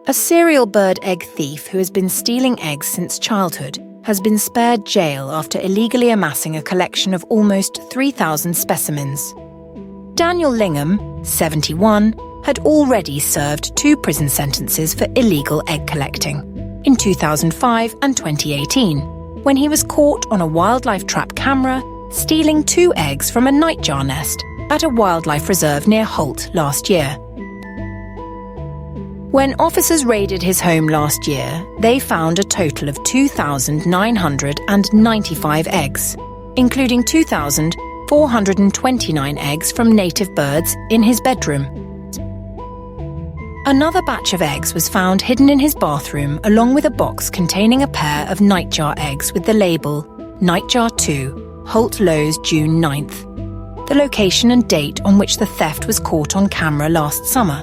A serial bird egg thief who has been stealing eggs since childhood has been spared jail after illegally amassing a collection of almost 3,000 specimens. Daniel Lingham, 71, had already served 2 prison sentences for illegal egg collecting in 2005 and 2018, when he was caught on a wildlife trap camera stealing 2 eggs from a nightjar nest at a wildlife reserve near Holt last year. When officers raided his home last year, they found a total of 2,995 eggs, including 2,429 eggs from native birds in his bedroom. Another batch of eggs was found hidden in his bathroom along with a box containing a pair of nightjar eggs with the label Nightjar 2, Holt Lows, June 9th, the location and date on which the theft was caught on camera last summer.